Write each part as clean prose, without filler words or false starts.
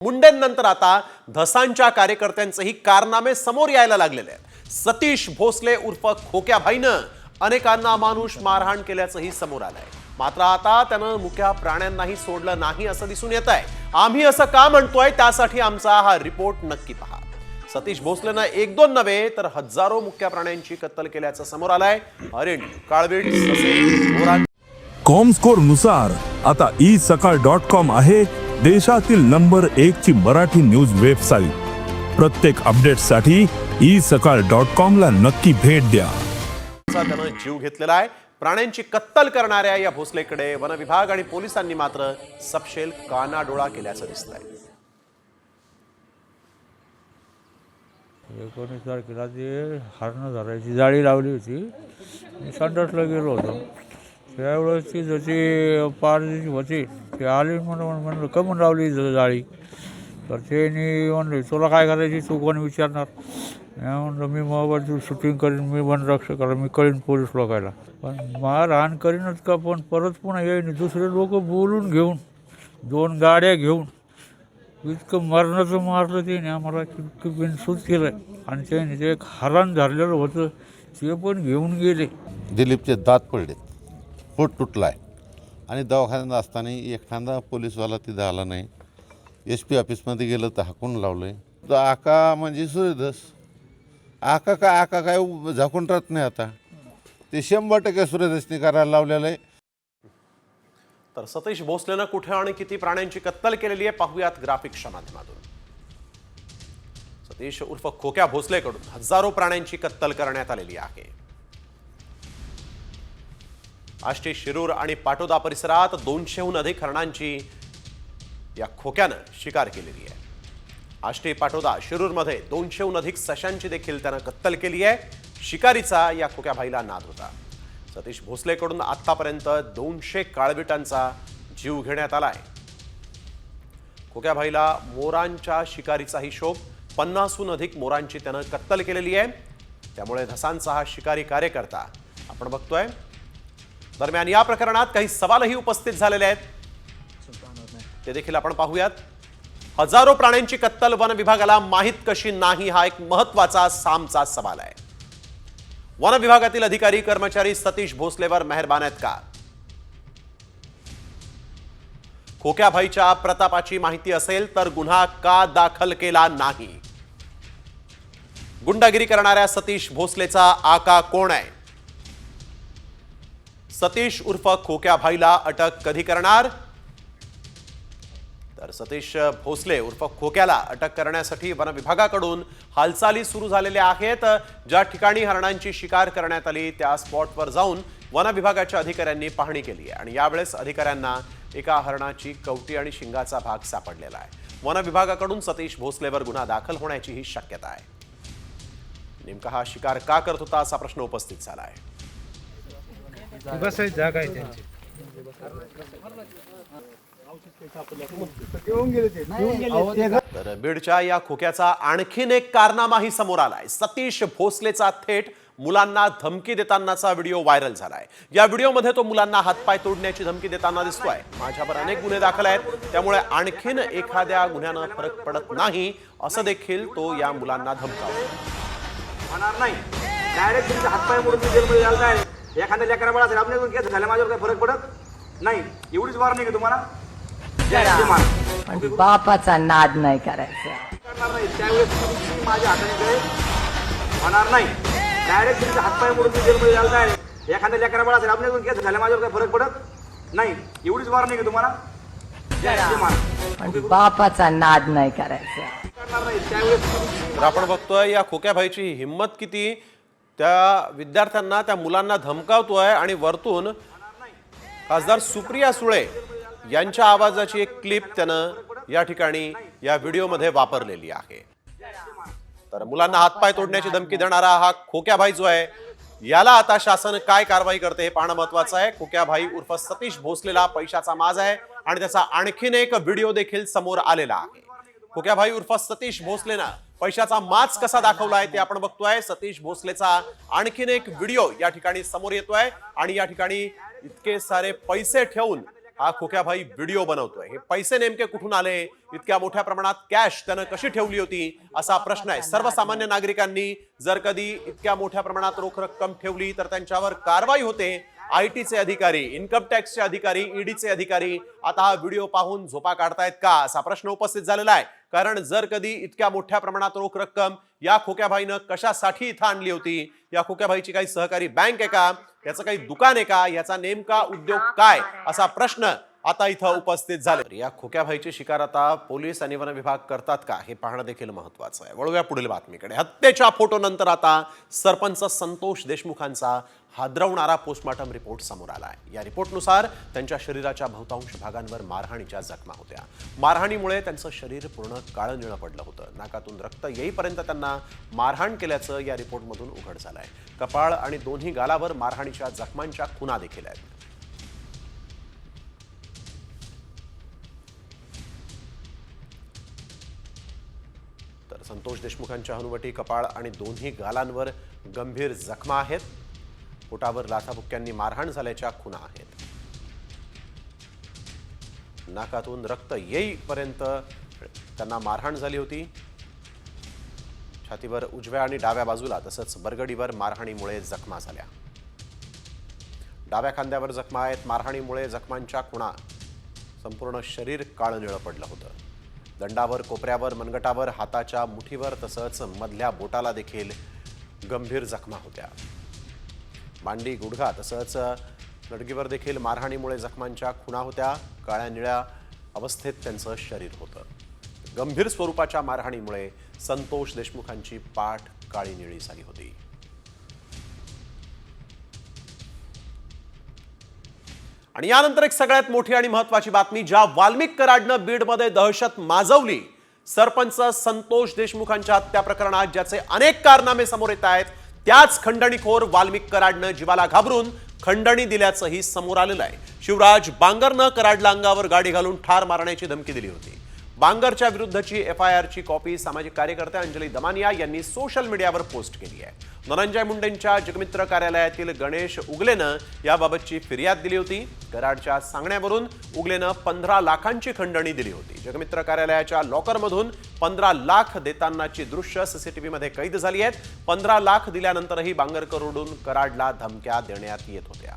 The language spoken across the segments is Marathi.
मुंडेंनंतर आता धसांच्या कार्यकर्त्यांचेही कारनामे समोर यायला लागलेले आहेत। सतीश भोसले उर्फ खोक्या भाईनं अनेकांना मानुष मारहाण केल्याचंही समोर आलंय। मात्र आता त्यानं मुक्या प्राण्यांनाही सोडलं नाही असं दिसून येत आहे। आम्ही असं का म्हणतोय त्यासाठी आमचा हा रिपोर्ट नक्की पहा। सतीश भोसलेनं एक दोन नव्हे तर हजारो मुक्या प्राण्यांची कत्तल केल्याचं समोर आलंय। हरिण, काळवीट, ससे, मोरांची कॉमस्कोर नुसार आता isakal.com आहे देशातील नंबर 1 ची मराठी न्यूज वेबसाईट। प्रत्येक अपडेटसाठी isakal.com ला नक्की भेट द्या। त्यानं जीव घेतलेला आहे। प्राण्यांची कत्तल करणाऱ्या या भोसलेकडे वन विभाग आणि पोलिसांनी मात्र सपशेल कानाडोळा केल्याचं दिसतंय। 19 तारखेला ते हरणं धरायची जाळी लावली होती। मी संडासला गेलो होतो त्यावेळेस ती जशी पारची होती ते आली म्हणलं कमून लावली जाळी तर त्यांनी म्हणले तुला काय करायची तू कोणी विचारणार। म्हणलं मी मोबाईलची शूटिंग करीन, मी वनरक्षक करा, मी करीन पोलीस लोकायला, पण मारहाण करीनच का, पण परत पुन्हा येईन दुसरे लोक बोलून घेऊन 2 गाड्या घेऊन इतकं मरणाचं मारलं त्याने आम्हाला की बिनसूत केलं। आणि त्याने ते एक हरण धरलेलं होतं ते पण घेऊन गेले। दिलीपचे दात पडलेत, पोट तुटलाय आणि दवाखान्यात असताना एखादा पोलीसवाला तिथं आला नाही। SP ऑफिसमध्ये गेलं तर हाकून लावलंय। तर आका म्हणजे सूर्यधस आका काय झाकून राहत नाही। आता ते 100% सूर्यधसनी करायला लावलेलं आहे। तर सतीश भोसलेनं कुठे आणि किती प्राण्यांची कत्तल केलेली आहे पाहूयात ग्राफिक्सच्या माध्यमातून। सतीश उर्फ खोक्या भोसलेकडून हजारो प्राण्यांची कत्तल करण्यात आलेली आहे। आष्टी, शिरूर आणि पाटोदा परिसरात 200हून अधिक हरणांची या खोक्यानं शिकार केलेली आहे। आष्टी, पाटोदा, शिरूरमध्ये 200हून अधिक सशांची देखील त्यानं कत्तल केली आहे। शिकारीचा या खोक्या भाईला नाद होता। सतीश भोसलेकडून आतापर्यंत 200 काळविटांचा जीव घेण्यात आलाय। खोक्या भाईला मोरांच्या शिकारीचाही शोभ, 50हून अधिक मोरांची त्यानं कत्तल केलेली आहे। त्यामुळे धसांचा हा शिकारी कार्यकर्ता आपण बघतोय। दरम्यान या प्रकरणात काही सवालही उपस्थित झालेले आहेत, ते देखील आपण पाहूयात। हजारो प्राण्यांची कत्तल वन विभागाला माहित कशी नाही हा एक महत्त्वाचा सामचा सवाल आहे। वन विभागातील अधिकारी कर्मचारी सतीश भोसलेवर मेहरबान आहेत का? खोक्या भाईच्या प्रतापाची माहिती असेल तर गुन्हा का दाखल केला नाही? गुंडागिरी करणाऱ्या सतीश भोसलेचा आका कोण आहे? सतीश उर्फ खोक्या भाईला अटक कधी करणार? तर सतीश भोसले उर्फ खोक्याला अटक करण्यासाठी वन विभागाकडून हालचाली सुरू झालेल्या आहेत। ज्या ठिकाणी हरणांची शिकार करण्यात आली त्या स्पॉटवर जाऊन वन विभागाच्या अधिकाऱ्यांनी पाहणी केली आहे आणि यावेळेस अधिकाऱ्यांना एका हरणाची कवटी आणि शिंगाचा भाग सापडलेला आहे। वन विभागाकडून सतीश भोसलेवर गुन्हा दाखल होण्याची ही शक्यता आहे। नेमका हा शिकार का करत होता असा प्रश्न उपस्थित झाला आहे। तर बीडच्या या खोक्याचा आणखीन एक कारनामाही समोर आलाय। सतीश भोसलेचा थेट मुलांना धमकी देतानाचा व्हिडिओ व्हायरल झालाय। या व्हिडिओमध्ये तो मुलांना हातपाय तोडण्याची धमकी देताना दिसतोय। माझ्यावर अनेक गुन्हे दाखल आहेत, त्यामुळे आणखीन एखाद्या गुन्ह्यानं फरक पडत नाही असं देखील तो या मुलांना धमकावतो। होणार नाही, डायरेक्ट तुमचे हातपाय मोडून जेलमध्ये जायला आहे। एखाद्या लेकरा बाळा आपण केस झाला माझ्यावर काही फरक पडत नाही, एवढीच वॉर्निंग आहे तुम्हाला। बापाचा नाद नाही करायचा। करणार नाही त्यावेळेस तुम्ही माझ्या हाताने होणार नाही, डायरेक्ट तुमचे हातपाय मोडून जेलमध्ये जायला आहे। एखाद्या लेकरा बाळा आपण केस झाला माझ्यावर काही फरक पडत नाही, एवढीच वॉर्निंग आहे तुम्हाला। बापाचा नाद नाही करायचा। करणार नाही त्यावेळेस तर आपण बघतोय या खोक्या भाईची हिंमत किती, त्या विद्यार्थ्यांना त्या मुलांना धमकावतोय आणि वरतून खासदार सुप्रिया सुळे यांच्या आवाजाची एक क्लिप त्यानं या ठिकाणी या व्हिडिओमध्ये वापरलेली आहे। तर मुलांना हातपाय तोडण्याची धमकी देणारा हा खोक्या भाई जो आहे याला आता शासन काय कारवाई करते हे पाहणं महत्त्वाचं आहे। खोक्या भाई उर्फ सतीश भोसलेला पैशाचा माज आहे आणि त्याचा आणखीन एक व्हिडिओ देखील समोर आलेला आहे। खोक्या भाई उर्फ सतीश भोसलेनं पैशाचा माज कसा दाखवलाय ते आपण बघतोय। सतीश भोसलेचा आणखीन एक व्हिडिओ या ठिकाणी समोर येतोय आणि या ठिकाणी इतके सारे पैसे ठेवून हा खोक्याभाई व्हिडिओ बनवतोय. हे पैसे नेमके कुठून आले, इतक्या मोठ्या प्रमाणात कॅश त्यानं कशी ठेवली होती, असा प्रश्न आहे. सर्वसामान्य नागरिकांनी जर कधी इतक्या मोठ्या प्रमाणात रोख रक्कम ठेवली तर त्यांच्यावर कारवाई होते. IT चे अधिकारी, इन्कम टॅक्सचे अधिकारी, ईडीचे अधिकारी आता हा व्हिडिओ पाहून झोपा काढतायत का, असा प्रश्न उपस्थित झालेला आहे. कारण जर कधी इतक्या मोठ्या प्रमाणात रोख रक्कम या खोक्याभाईनं कशासाठी इथं आणली होती, या खोक्याभाईची काही सहकारी बँक आहे का, याचं काही दुकान आहे का, याचा नेमका उद्योग काय, असा प्रश्न आता इथं उपस्थित झाले. या खोक्याभाईची शिकार आता पोलीस आणि वन विभाग करतात का, हे पाहणं देखील महत्वाचं आहे. वळूया पुढील बातमीकडे. हत्येच्या फोटो नंतर आता सरपंच संतोष देशमुखांचा हादरवणारा पोस्टमॉर्टम रिपोर्ट समोर आलाय. या रिपोर्टनुसार त्यांच्या शरीराच्या बहुतांश भागांवर मारहाणीच्या जखमा होत्या. मारहाणीमुळे त्यांचं शरीर पूर्ण काळं-निळं पडलं होतं. नाकातून रक्त येईपर्यंत त्यांना मारहाण केल्याचं या रिपोर्टमधून उघड झालंय. कपाळ आणि दोन्ही गालावर मारहाणीच्या जखमांच्या खुणा देखील आहेत. तर संतोष देशमुखांच्या हनुवटी, कपाळ आणि दोन्ही गालांवर गंभीर जखमा आहेत. पोटावर लाथाबुक्क्यांनी मारहाण झाल्याच्या खुणा आहेत. नाकातून रक्त येईपर्यंत त्यांना मारहाण झाली होती. छातीवर उजव्या आणि डाव्या बाजूला तसंच बरगडीवर मारहाणीमुळे जखमा झाल्या. डाव्या खांद्यावर जखमा आहेत. मारहाणीमुळे जखमांच्या खुणा, संपूर्ण शरीर काळं-निळं पडलं होतं. दंडावर, कोपऱ्यावर, मनगटावर, हाताच्या मुठीवर तसंच मधल्या बोटाला देखील गंभीर जखमा होत्या. मांडी, गुडघा तसंच नडगीवर देखील मारहाणीमुळे जखमांच्या खुणा होत्या. काळ्या निळ्या अवस्थेत त्यांचं शरीर होतं. गंभीर स्वरूपाच्या मारहाणीमुळे संतोष देशमुखांची पाठ काळी निळी झाली होती. आणि यानंतर एक सगळ्यात मोठी आणि महत्वाची बातमी. ज्या वाल्मिक कराडनं बीडमध्ये दहशत माजवली सरपंच संतोष देशमुखांच्या हत्या प्रकरणात, ज्याचे अनेक कारनामे समोर येत आहेत, त्याच खंडणीखोर वाल्मिक कराडनं जीवाला घाबरून खंडणी दिल्याचंही समोर आलेलं आहे. शिवराज बांगरनं कराडला अंगावर गाडी घालून ठार मारण्याची धमकी दिली होती. बांगरच्या विरुद्धची FIRची कॉपी सामाजिक कार्यकर्ते अंजली दमानिया यांनी सोशल मीडियावर पोस्ट केली आहे. धनंजय मुंडेंच्या जगमित्र कार्यालयातील गणेश उगलेनं याबाबतची फिर्याद दिली होती. कराडच्या सांगण्यावरून उगलेनं 15 लाखांची खंडणी दिली होती. जगमित्र कार्यालयाच्या लॉकरमधून 15 लाख देतानाची दृश्य CCTVमध्ये कैद झाली आहेत. 15 लाख दिल्यानंतरही बांगरकडून कराडला धमक्या देण्यात येत होत्या.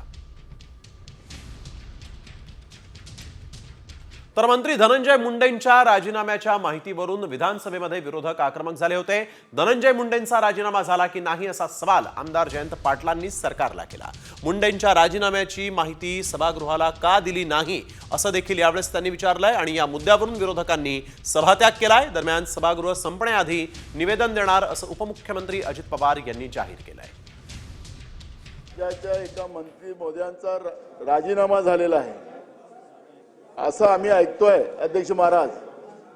तर मंत्री धनंजय मुंडेंच्या राजीनाम्याच्या माहितीवरून विधानसभेमध्ये विरोधक आक्रमक झाले होते. धनंजय मुंडेंचा राजीनामा झाला की नाही असा सवाल आमदार जयंत पाटलांनी सरकारला केला. मुंडेंच्या राजीनाम्याची माहिती सभागृहाला का दिली नाही असं देखील यावेळेस त्यांनी विचारलंय आणि या मुद्द्यावरून विरोधकांनी सभात्याग केलाय. दरम्यान सभागृह संपण्याआधी निवेदन देणार असं उपमुख्यमंत्री अजित पवार यांनी जाहीर केलंय. राज्याच्या एका मंत्री मोद्यांचा राजीनामा झालेला आहे असं आम्ही ऐकतोय अध्यक्ष महाराज,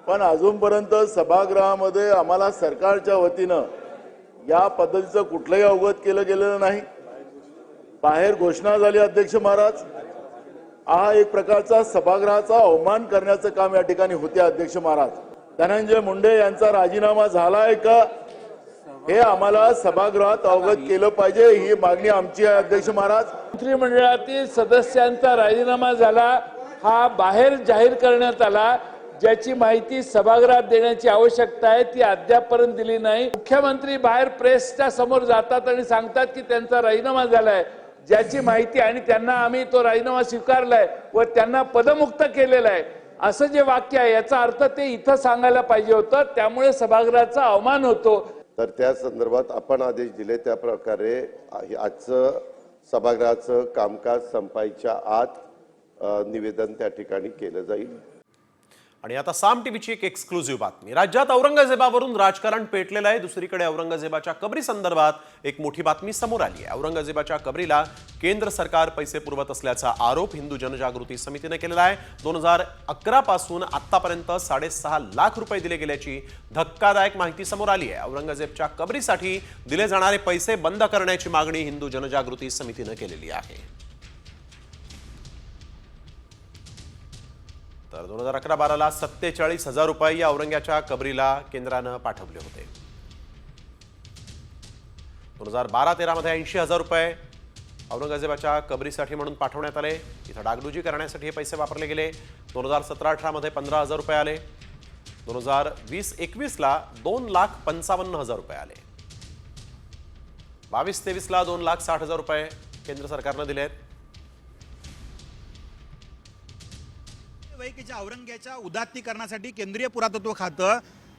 पण अजूनपर्यंत सभागृहामध्ये आम्हाला सरकारच्या वतीनं या पद्धतीचं कुठलंही अवगत केलं गेलेलं नाही. बाहेर घोषणा झाली अध्यक्ष महाराज. हा एक प्रकारचा सभागृहाचा अवमान करण्याचं काम या ठिकाणी होते अध्यक्ष महाराज. धनंजय मुंडे यांचा राजीनामा झालाय का हे आम्हाला सभागृहात अवगत केलं पाहिजे, ही मागणी आमची आहे अध्यक्ष महाराज. मंत्रिमंडळातील सदस्यांचा राजीनामा झाला हा बाहेर जाहीर करण्यात आला, ज्याची माहिती सभागृहात देण्याची आवश्यकता आहे ती अद्यापपर्यंत दिली नाही. मुख्यमंत्री बाहेर प्रेसच्या समोर जातात आणि सांगतात की त्यांचा राजीनामा झालाय, ज्याची माहिती, आणि त्यांना आम्ही तो राजीनामा स्वीकारलाय व त्यांना पदमुक्त केलेला आहे असं जे वाक्य आहे याचा अर्थ ते इथं सांगायला पाहिजे होतं. त्यामुळे सभागृहाचा अवमान होतो. तर त्या संदर्भात आपण आदेश दिले त्या प्रकारे आजचं सभागृहाचं कामकाज संपायच्या आत निवेदन त्या ठिकाणी केलं जाईल. आणि आता साम टीव्हीची एक एक्सक्लुझिव्ह बातमी. राज्यात औरंगजेबावरून राजकारण पेटलेलं आहे. दुसरीकडे औरंगजेबाच्या कबरी संदर्भात एक मोठी बातमी समोर आली आहे. औरंगजेबाच्या कबरीला केंद्र सरकार पैसे पुरवत असल्याचा आरोप हिंदू जनजागृती समितीने केलेला आहे. 2011 पासून आतापर्यंत 6.5 लाख रुपये दिले गेल्याची धक्कादायक माहिती समोर आली आहे. औरंगजेबच्या कबरीसाठी दिले जाणारे पैसे बंद करण्याची मागणी हिंदू जनजागृती समितीने केलेली आहे. तर 2011-12 47,000 रुपये या औरंग्याच्या कबरीला केंद्रानं पाठवले होते. 2012-13 मध्ये 80,000 रुपये, औरंगजेबाच्या कबरीसाठी म्हणून पाठवण्यात आले। इथं डागडुजी करण्यासाठी हे पैसे वापरले गेले। 2017-18 मध्ये 15,000 रुपये आले। 2020-21 ला 2,55,000 रुपये आले। 22-23 ला 2,60,000 रुपये केंद्र सरकारने दिलेत। वैकीच्या औरंग्याच्या उदात्तीकरणासाठी केंद्रीय पुरातत्व खातं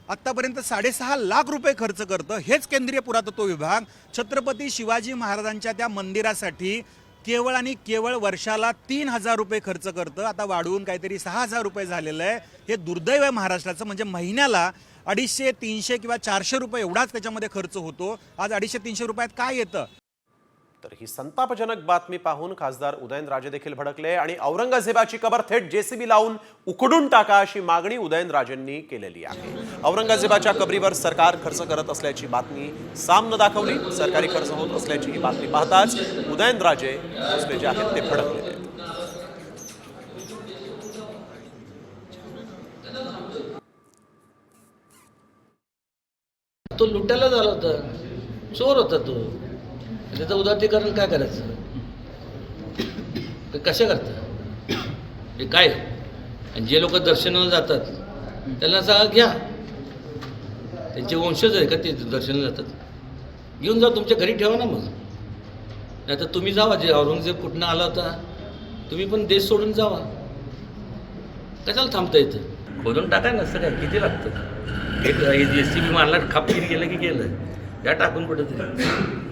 आतापर्यंत 6.5 लाख रुपये खर्च करतं। हेच केंद्रीय पुरातत्व विभाग छत्रपती शिवाजी महाराजांच्या त्या मंदिरासाठी केवळ आणि केवळ वर्षाला 3,000 रुपये खर्च करतं। आता वाढवून काहीतरी 6,000 रुपये झालेलं आहे। हे दुर्दैव आहे महाराष्ट्राचं। म्हणजे महिन्याला 250, 300 किंवा 400 रुपये एवढाच त्याच्यामध्ये खर्च होतो। आज 250-300 रुपयात काय येतं? तर ही संतापजनक बातमी पाहून खासदार उदयनराजे देखील भडकले आणि औरंगजेबाची कबर थेट जेसीबी लावून उखडून टाका अशी मागणी उदयनराजेंनी केलेली आहे। औरंगजेबाच्या कबरीवर सरकार खर्च करत असल्याची बातमी सामनं दाखवली। सरकारी खर्च होत असल्याची ही बातमी पाहताच उदयनराजे जे आहेत ते भडकले। तो लुटायला झाला होता, चोर होता तो, त्याचं उदात्तीकरण काय करायचं? ते कशा करता हे काय? आणि जे लोक दर्शनाला जातात त्यांना सांगा घ्या, त्यांचे वंशज आहे का ते दर्शनाला जातात, घेऊन जा, तुमच्या घरी ठेवा ना। मग नाही तर तुम्ही जावा, जे औरंगजेब कुठनं आला होता तुम्ही पण देश सोडून जावा, कशाला थांबता इथं? खोदून टाकाय नसतं काय, किती लागतं? एक JCB मारला, खापकीर गेलं की गेलं, या टाकून कुठेतरी।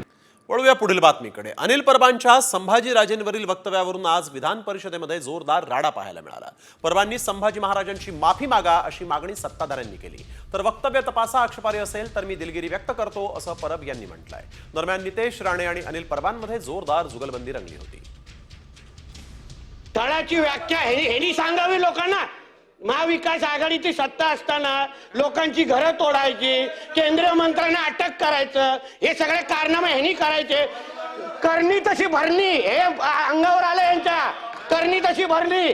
वळूया पुढील बातमीकडे। अनिल परबांच्या संभाजीराजेंवरील वक्तव्यावरून आज विधान परिषदेमध्ये जोरदार राडा पाहायला मिळाला। परबांनी संभाजी महाराजांची माफी मागा अशी मागणी सत्ताधाऱ्यांनी केली। तर वक्तव्य तपासा, आक्षेपार्ह असेल तर मी दिलगिरी व्यक्त करतो असं परब यांनी म्हटलंय। दरम्यान नितेश राणे आणि अनिल परबांमध्ये जोरदार जुगलबंदी रंगली होती। तळाची व्याख्या ह्यांनी सांगावी लोकांना। महाविकास आघाडीची सत्ता असताना लोकांची घरं तोडायची, केंद्रीय मंत्र्यांना अटक करायचं, हे सगळे कारनामे ह्यांनी करायचे। करणी तशी भरणी, हे अंगावर आलं यांच्या, करणी तशी भरली।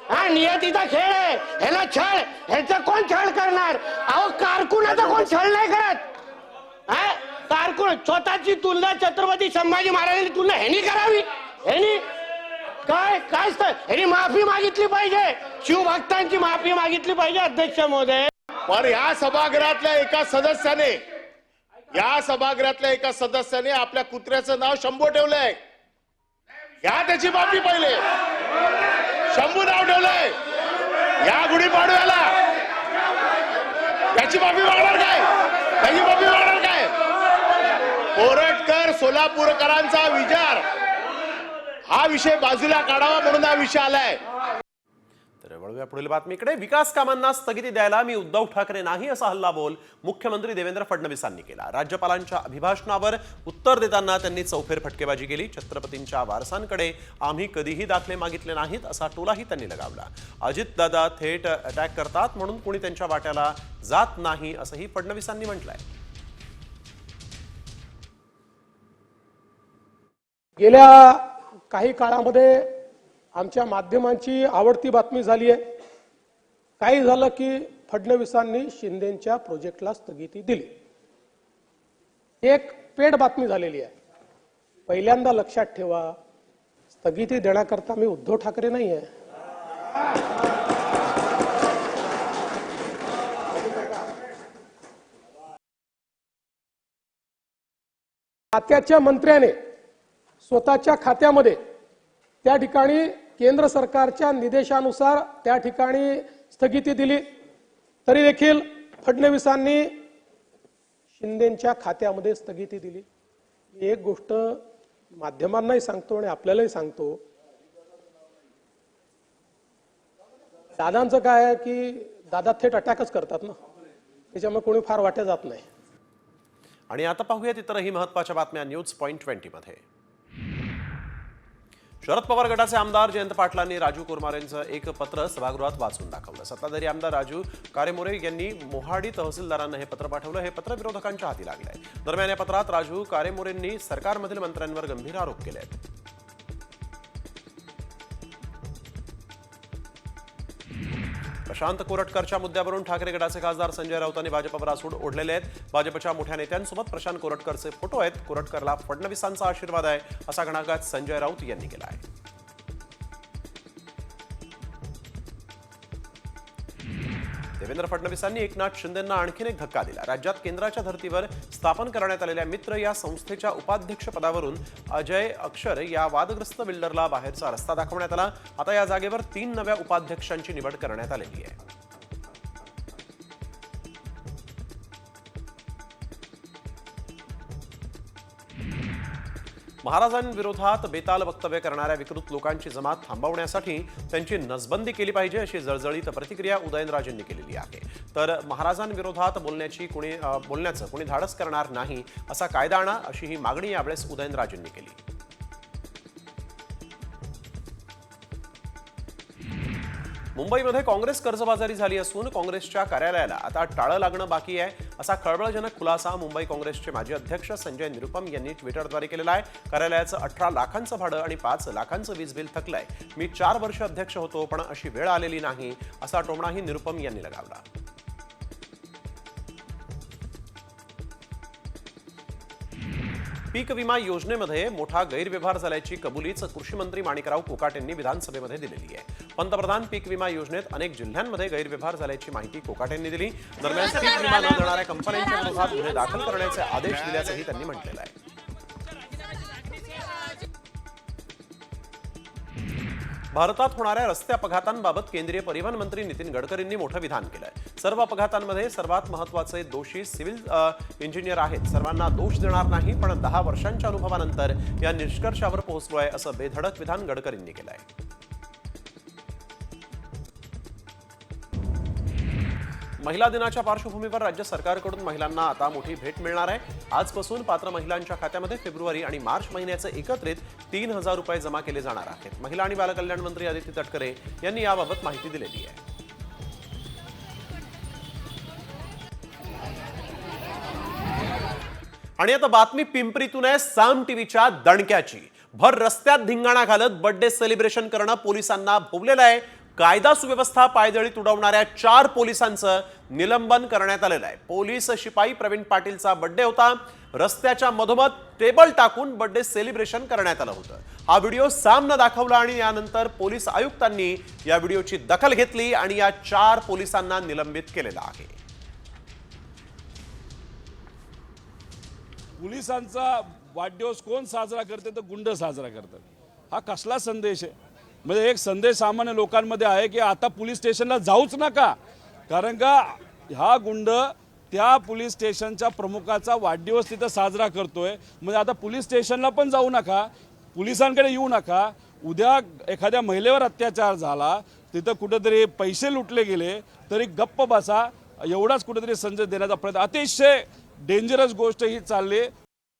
हा नियतीचा खेळ आहे, ह्याला छळ, ह्याचा कोण छळ करणार? अहो कारकुनाचा कोण छळ नाही करत। हा कारकुन स्वतःची तुलना छत्रपती संभाजी महाराजांची तुलना ह्यांनी करावी? ह्यांनी काय काय ह्यांनी माफी मागितली पाहिजे, शिवभक्तांची माफी मागितली पाहिजे अध्यक्ष महोदय। पण या सभागृहातल्या एका सदस्याने आपल्या कुत्र्याचं नाव शंभू ठेवलंय। या त्याची माफी पहिले, शंभू नाव ठेवलंय या गुढीपाडव्याला, याची माफी मागणार काय? त्याची माफी मागणार काय? कोरटकर सोलापूरकरांचा विचार हा विषय बाजूला काढावा म्हणून हा विषय आलाय। तर वळूया पुढील बातमीकडे। विकास कामांना स्थगिती द्यायला मी उद्धव ठाकरे नाही असा हल्लाबोल मुख्यमंत्री देवेंद्र फडणवीसांनी केला। राज्यपालांच्या अभिभाषणावर उत्तर देताना त्यांनी चौफेर फटकेबाजी केली। छत्रपतींच्या वारसांकडे आम्ही कधीही दाखले मागितले नाहीत असा टोलाही त्यांनी लगावला। अजितदादा थेट अटॅक करतात म्हणून कोणी त्यांच्या वाट्याला जात नाही असंही फडणवीसांनी म्हटलंय। गेल्या काही काळामध्ये आमच्या माध्यमांची आवडती बातमी झाली आहे। काही झालं की फडणवीसांनी शिंदेंच्या प्रोजेक्टला स्थगिती दिली। एक पेड बातमी झालेली आहे। पहिल्यांदा लक्षात ठेवा, स्थगिती देण्याकरता मी उद्धव ठाकरे नाही आहे। खात्याच्या मंत्र्याने स्वतःच्या खात्यामध्ये त्या ठिकाणी केंद्र सरकारच्या निर्देशानुसार त्या ठिकाणी स्थगिती दिली, तरी देखील फडणवीसांनी शिंदेंच्या खात्यामध्ये स्थगिती दिली। एक गोष्ट माध्यमांनाही सांगतो आणि आपल्यालाही सांगतो, दादांचं काय आहे की दादा थेट अटॅकच करतात ना, त्याच्यामुळे कोणी फार वाट्या जात नाही। आणि आता पाहूयात इतरही महत्त्वाच्या बातम्या न्यूज पॉइंट 20 मध्ये। शरद पवार गटाचे आमदार जयंत पाटलांनी राजू कुरमारेंचं एक पत्र सभागृहात वाचून दाखवलं। सत्ताधारी आमदार राजू कारेमोरे यांनी मोहाडी तहसीलदारांना हे पत्र पाठवलं। हे पत्र विरोधकांच्या हाती लागलंय। दरम्यान या पत्रात राजू कारेमोरेंनी सरकारमधील मंत्र्यांवर गंभीर आरोप केले आहेत। प्रशांत कोरटकरच्या मुद्द्यावरून ठाकरे गटाचे खासदार संजय राऊतांनी भाजपवर आसूड ओढलेले आहेत. भाजपच्या मोठ्या नेत्यांसोबत प्रशांत कोरटकरचे फोटो आहेत. कोरटकरला फडणवीसांचा आशीर्वाद आहे असा घणाघात संजय राऊत यांनी केला आहे. देवेंद्र फडणवीसांनी एकनाथ शिंदेंना आणखीन एक धक्का दिला. राज्यात केंद्राच्या धर्तीवर स्थापन करण्यात आलेल्या मित्र या संस्थेच्या उपाध्यक्ष पदावरून अजय अक्षर या वादग्रस्त बिल्डरला बाहेरचा रस्ता दाखवण्यात आला. आता या जागेवर 3 नव्या उपाध्यक्षांची निवड करण्यात आलेली आहे. महाराजांविरोधात बेताल वक्तव्य करणाऱ्या विकृत लोकांची जमात थांबवण्यासाठी त्यांची नसबंदी केली पाहिजे अशी जळजळीत प्रतिक्रिया उदयनराजेंनी केलेली आहे. तर महाराजांविरोधात बोलण्याचं कोणी धाडस करणार नाही असा कायदा आणा अशी ही मागणी यावेळेस उदयनराजेंनी केली. मुंबईमध्ये काँग्रेस कर्जबाजारी झाली असून काँग्रेसच्या कार्यालयाला आता टाळं लागणं बाकी आहे असा खळबळजनक खुलासा मुंबई काँग्रेसचे माजी अध्यक्ष संजय निरुपम यांनी ट्विटरद्वारे केलेला आहे. कार्यालयाचं 18 लाखांचं भाडं आणि 5 लाखांचं वीज बिल थकलंय. मी 4 वर्ष अध्यक्ष होतो पण अशी वेळ आलेली नाही असा टोमणाही निरुपम यांनी लगावला. पीक विमा योजनेमध्ये मोठा गैरव्यवहार झाल्याची कबुलीच कृषी मंत्री माणिकराव कोकाटे यांनी विधानसभेमध्ये दिलेली आहे. पंतप्रधान पीक विमा योजनेत अनेक जिल्ह्यांमध्ये गैरव्यवहार झाल्याची माहिती कोकाटे यांनी दिली. दरम्यान पीक विमा न देणाऱ्या कंपन्यांच्या विरोधात गुन्हे दाखल करण्याचे आदेश दिल्याचंही त्यांनी म्हटलेलं आहे. भारतात होणाऱ्या रस्ते अपघातांबाबत केंद्रीय परिवहन मंत्री नितीन गडकरींनी मोठं विधान केलंय. सर्व अपघातांमध्ये सर्वात महत्त्वाचे दोषी सिव्हिल इंजिनियर आहेत. सर्वांना दोष देणार नाही पण 10 वर्षांच्या अनुभवानंतर या निष्कर्षावर पोहोचलोय असं बेधडक विधान गडकरींनी केलंय. महिला दिनाच्या पार्श्वभूमीवर राज्य सरकारकडून महिलांना आता मोठी भेट मिळणार आहे. आजपासून पात्र महिलांच्या खात्यामध्ये फेब्रुवारी आणि मार्च महिन्याचे एकत्रित 3,000 रुपये जमा केले जाणार आहेत. महिला आणि बालकल्याण मंत्री अदिती तटकरे यांनी याबाबत माहिती दिलेली आहे. आणि आता बातमी पिंपरीतून आहे साम टीव्हीच्या दणक्याची. भर रस्त्यात धिंगाणा घालत बर्थडे सेलिब्रेशन करणं पोलिसांना भोवलेलं आहे. कायदा सुव्यवस्था पायदळीत उडवणाऱ्या 4 पोलिसांचं निलंबन करण्यात आलेलं आहे. पोलीस शिपाई प्रवीण पाटीलचा बर्थडे होता. रस्त्याच्या मधोमध टेबल टाकून बर्थडे सेलिब्रेशन करण्यात आलं होतं. हा व्हिडिओ सामनं दाखवला आणि यानंतर पोलीस आयुक्तांनी या व्हिडिओची दखल घेतली आणि या 4 पोलिसांना निलंबित केलेलं आहे. पोलिसांचा वाढदिवस कोण साजरा करते तर गुंड साजरा करतात. हा कसला संदेश आहे? म्हणजे एक संदेश सामान्य लोकांमध्ये आहे की आता पोलीस स्टेशनला जाऊच नका, कारण का हा गुंड त्या पोलीस स्टेशनच्या प्रमुखाचा वाढदिवस तिथं साजरा करतोय. म्हणजे आता पोलीस स्टेशनला पण जाऊ नका, पोलिसांकडे येऊ नका. उद्या एखाद्या महिलेवर अत्याचार झाला, तिथं कुठेतरी पैसे लुटले गेले तरी गप्प बसा, एवढाच कुठेतरी संदेश देण्याचा प्रयत्न. अतिशय डेंजरस गोष्ट ही चालली.